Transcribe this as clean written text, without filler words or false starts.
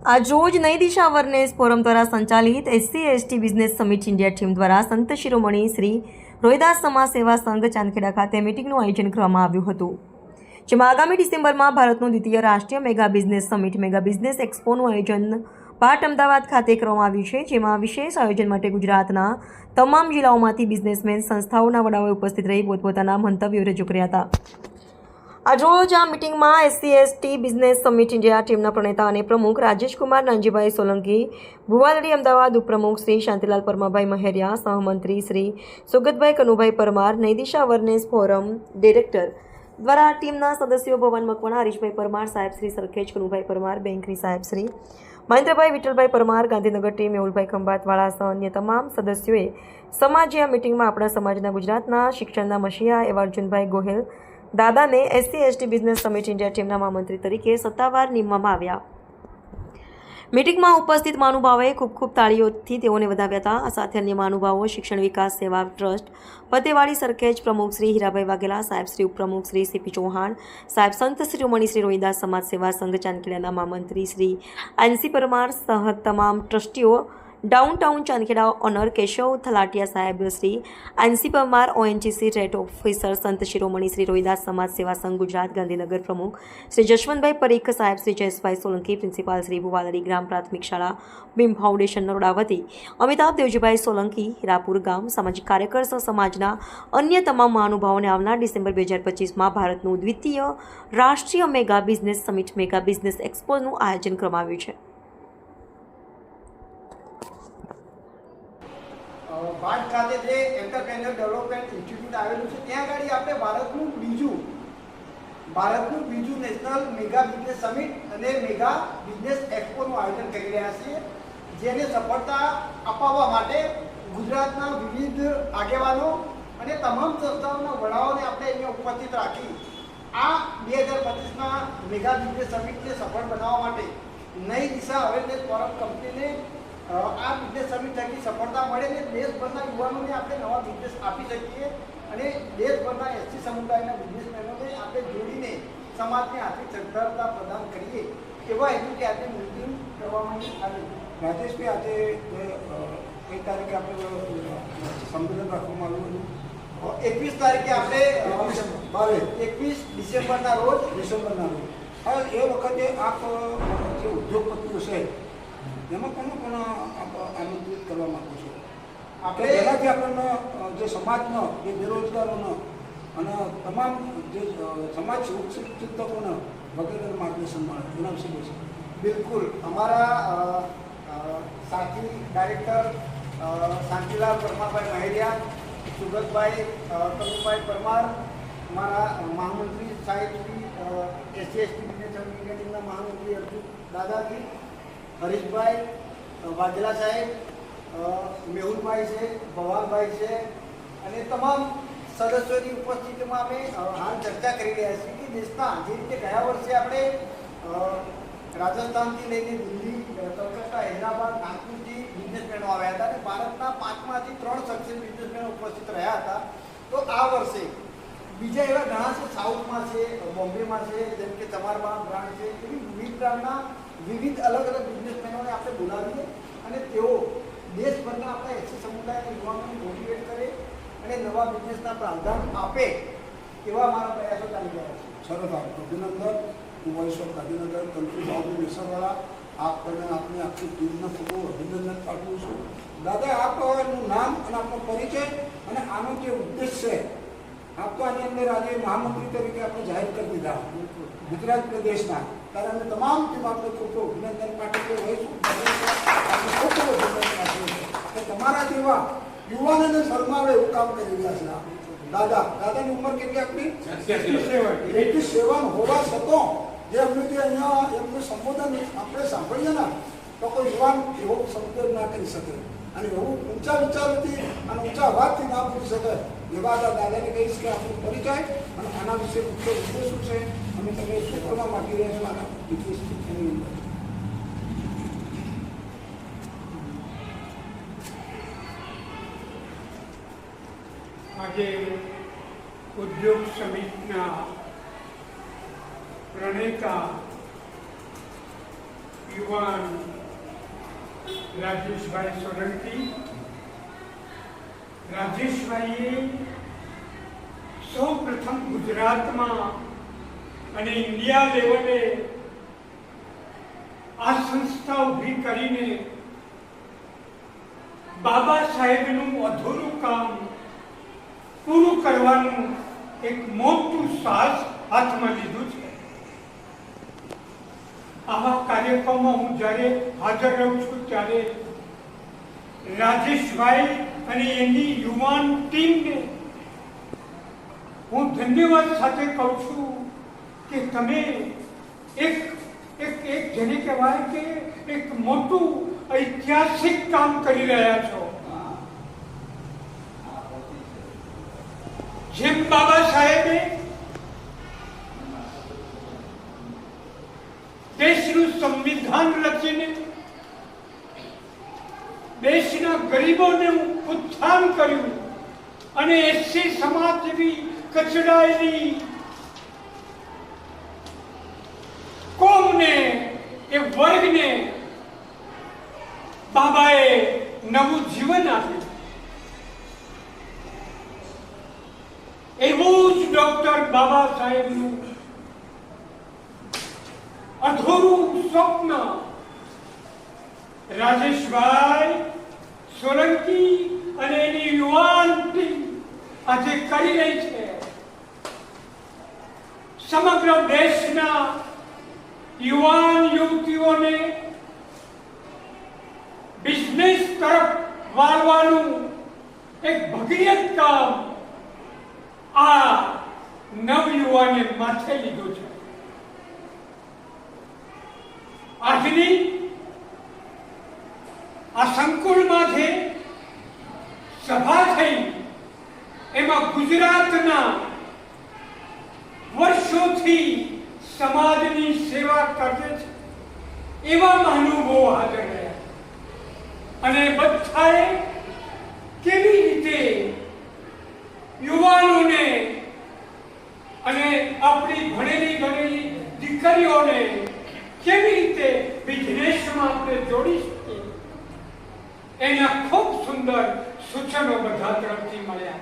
આજરોજ નઈ દિશા awareness forum દ્વારા સંચાલિત SC/ST business summit India team દ્વારા સંત શિરોમણી શ્રી રોહિદાસ સમાજ સેવા સંઘ ચાંદખેડા ખાતે મીટિંગનું આયોજન કરવામાં આવ્યું હતું, જેમાં આગામી ડિસેમ્બરમાં ભારતનું દ્વિતીય રાષ્ટ્રીય mega business summit mega business એક્સપોનું આયોજન પાટ અમદાવાદ ખાતે કરવામાં આવ્યું છે, જેમાં વિશેષ આયોજન માટે ગુજરાતના તમામ જિલ્લાઓમાંથી બિઝનેસમેન સંસ્થાઓના વડાઓએ ઉપસ્થિત રહી પોતપોતાના મંતવ્યો રજૂ કર્યા હતા। આજરોજ આ મીટિંગમાં SC/ST બિઝનેસ સમિટ ઇન્ડિયા ટીમના પ્રણેતા અને પ્રમુખ રાજેશકુમાર નાનજીભાઈ સોલંકી, ભુવાલડી અમદાવાદ ઉપપ્રમુખ શ્રી શાંતિલાલ પરમાભાઈ મહેરિયા, સહમંત્રી શ્રી સુગતભાઈ કનુભાઈ પરમાર, નઈ દિશા અવેરનેસ ફોરમ ડિરેક્ટર દ્વારા ટીમના સદસ્યો ભવન મકવાણા, હરીશભાઈ પરમાર, સાહેબ શ્રી સરખેજ કનુભાઈ પરમાર, બેંકની સાહેબ શ્રી મહેન્દ્રભાઈ વિઠ્ઠલભાઈ પરમાર, ગાંધીનગર ટીમ મેહુલભાઈ ખંભાતવાળા સહ અન્ય તમામ સદસ્યોએ સમાજે આ મિટિંગમાં આપણા સમાજના ગુજરાતના શિક્ષણના મસીહા એવા અર્જુનભાઈ ગોહિલ દાદાને SC/ST બિઝનેસ સમિટ ઇન્ડિયા ટીમના મહામંત્રી તરીકે સત્તાવાર નિમવામાં આવ્યા। મીટિંગમાં ઉપસ્થિત મહાનુભાવોએ ખૂબ તાળીઓથી તેઓને વધાવ્યા હતા। આ સાથે અન્ય મહાનુભાવો શિક્ષણ વિકાસ સેવા ટ્રસ્ટ ફતેવાડી સરખેજ પ્રમુખ શ્રી હીરાભાઈ વાઘેલા, સાહેબ શ્રી ઉપપ્રમુખ શ્રી CP ચૌહાણ, સાહેબ સંત શિરોમણી શ્રી રોહિદાસ સમાજ સેવા સંઘ ચાંદખેડાના મહામંત્રી શ્રી NC પરમાર સહ તમામ ટ્રસ્ટીઓ, ડાઉનટાઉન ચાંદખેડા ઓનર કેશવ થલાટિયા સાહેબ Shri NC Parmar, ONGC rate officer સંત શિરોમણી શ્રી રોહિદાસ સમાજ સેવા સંઘ ગુજરાત ગાંધીનગર પ્રમુખ શ્રી જશવંતભાઈ પરીખ, સાહેબ શ્રી જયેશભાઈ સોલંકી, પ્રિન્સિપાલ શ્રી ભુવાલડી ગ્રામ પ્રાથમિક શાળા બીમ ફાઉન્ડેશન નરોડાવતી, અમિતાભ દેવજીભાઈ સોલંકી, હીરાપુર ગામ, સામાજિક કાર્યકર સહ સમાજના અન્ય તમામ મહાનુભાવોને આવનાર ડિસેમ્બર 2025માં ભારતનું દ્વિતીય રાષ્ટ્રીય mega business summit mega business એક્સપોનું આયોજન કરવામાં આવ્યું છે। ભાટ ખાતે જે એન્ટરપ્રેન્યોર ડેવલપમેન્ટ ઇન્સ્ટિટ્યૂટ આવેલું છે ત્યાં આગળ આપણે ભારતનું બીજું નેશનલ મેગા બિઝનેસ સમિટ અને મેગા બિઝનેસ એક્સપોનું આયોજન કરી રહ્યા છીએ, જેને સફળતા અપાવવા માટે ગુજરાતના વિવિધ આગેવાનો અને તમામ સંસ્થાઓના વડાઓને આપણે અહીંયા ઉપસ્થિત રાખી આ 2025ના મેગા બિઝનેસ સમિટને સફળ બનાવવા માટે નઈ દિશા અવેરનેસ ફોરમ કંપનીને આ બિઝનેસ સમિટ થકી સફળતા મળે ને દેશભરના યુવાનોને આપણે નવા બિઝનેસ આપી શકીએ અને દેશભરના SC સમુદાયના બિઝનેસમેનોને આપણે જોડીને સમાજને આર્થિક સદ્ધરતા પ્રદાન કરીએ એવા હેતુથી આજે મીટિંગ કરવામાં આવી। રાજેશભાઈ, આજે કઈ તારીખે આપણે સંમેલન રાખવામાં આવ્યું? 21 તારીખે આપણે 21 ડિસેમ્બરના રોજ એ વખતે આપ જે ઉદ્યોગપતિઓ છે એમાં કોણ આમંત્રિત કરવા માંગુ છો? આપણે એનાથી આપણને જે સમાજનો, જે બેરોજગારોનો અને તમામ જે સમાજ ચિંતકોને વગેરે માર્ગદર્શન મળે એના વિશે બોલશે? બિલકુલ, અમારા સાથી ડાયરેક્ટર શાંતિલાલ પરમાભાઈ મહેરિયા, સુગતભાઈ કનુભાઈ પરમાર, અમારા મહામંત્રી સાહેબ શ્રી SC/ST બિઝનેસ સમિટના મહામંત્રી અર્જુન દાદાજી, હરીશભાઈ વાઘેલા સાહેબ, મેહુલભાઈ છે, ભવાલભાઈ છે અને તમામ સદસ્યોની ઉપસ્થિતિમાં અમે હાલ ચર્ચા કરી રહ્યા છીએ કે દેશના જે રીતે ગયા વર્ષે આપણે રાજસ્થાનથી લઈને દિલ્હી, કલકત્તા, હૈદરાબાદ, નાગપુરથી બિઝનેસમેનો આવ્યા હતા અને ભારતના 5માંથી 3 સક્સેસ બિઝનેસમેનો ઉપસ્થિત રહ્યા હતા, તો આ વર્ષે બીજા એવા ઘણા છે, સાઉથમાં છે, બોમ્બેમાં છે, જેમ કે ચમારબાગ બ્રાન્ડ છે, એવી વિવિધ બ્રાન્ડના વિવિધ અલગ બિઝનેસમેનોને આપણે બોલાવીએ અને તેઓ દેશભરના આપણા SC સમુદાયના યુવાનોને મોટિવેટ કરે અને નવા બિઝનેસના પ્રાવધાન આપે એવા અમારા પ્રયાસો ચાલી રહ્યા છે। સરસ, અભિનંદન। હું વોઇસ ઓફ ગાંધીનગર કંટ્રી બાબુ મેસરવાળા આપને આપની આખી ટીમને ખૂબ અભિનંદન પાઠવું છું। દાદા, આપનું નામ અને આપનો પરિચય અને આનો જે ઉદ્દેશ છે, આપ તો આની અંદર આજે મહામંત્રી તરીકે આપણે જાહેર કરી દીધા ગુજરાત પ્રદેશના, ત્યારે અમે તમામ ટીમ આપણે ખૂબ અભિનંદન પાઠવીએ હોઈશું કે તમારા જેવા યુવાનોને શરમાવે એવું કામ કરી રહ્યા છે। દાદાની ઉંમર કેટલી આપણી? 87 હોવા છતાં જે અમને જે અહીંયા એમનું સંબોધન આપણે સાંભળીએ ને તો કોઈ યુવાન એવો સંબોધન ના કરી શકે અને એવું ઊંચા વિચારોથી અને ઊંચા અવાજથી ના બોલી શકે એવા દાદાને કહીશ કે આપણો પરિચય અને આના વિશે મુખ્ય ઉદ્દેશ શું છે અને તમે શું કરવા માગી રહ્યા છો આના વિદેશ એની અંદર? આજે ઉદ્યોગ સમિટના પ્રણેતા યુવાન રાજેશભાઈ સોલંકી. રાજેશભાઈએ સૌ પ્રથમ ગુજરાતમાં અને ઇન્ડિયા લેવલે આ સંસ્થા ઊભી કરીને બાબા સાહેબનું અધૂરું કામ પૂરું કરવાનું એક મોટું સાહસ હાથમાં લીધું છે. આવા કાર્યક્રમમાં હું જ્યારે હાજર રહું છું ત્યારે રાજેશભાઈ અને એની યુવાન ટીમને હું ધન્યવાદ સાથે કહું છું કે તમે એક જેને કહેવાય કે એક મોટું ઐતિહાસિક કામ કરી રહ્યા છો. જેમ બાબા સાહેબે દેશનું સંવિધાન રચીને દેશના ગરીબોને ઉત્થાન કર્યું અને એસસી સમાજ જેવી કચડાયેલી કોમને એ વર્ગને બાબાએ નવું જીવન આપ્યું. એવું જ ડોક્ટર બાબા સાહેબનું અધૂરું સ્વપ્ન રાજેશભાઈ સોલંકી અને એની યુવાન ટીમ આજે કરી રહી છે. સમગ્ર દેશના યુવાન યુવતીઓને બિઝનેસ તરફ વાળવાનું એક ભગીરથ કામ આ નવયુવાને માથે લીધું છે. આજની આ સંકુલમાં જે સભા થઈ એમાં ગુજરાતના વર્ષોથી સમાજની સેવા કરે છે એવા મહાનુભાવો હાજર રહ્યા અને બધાએ કેવી રીતે યુવાનોને અને આપણી ભણેલી ગણેલી દીકરીઓને કેવી રીતે બિઝનેસમાં આપણે જોડી શકીએ એના ખૂબ સુંદર સૂચનો બધા તરફથી મળ્યા.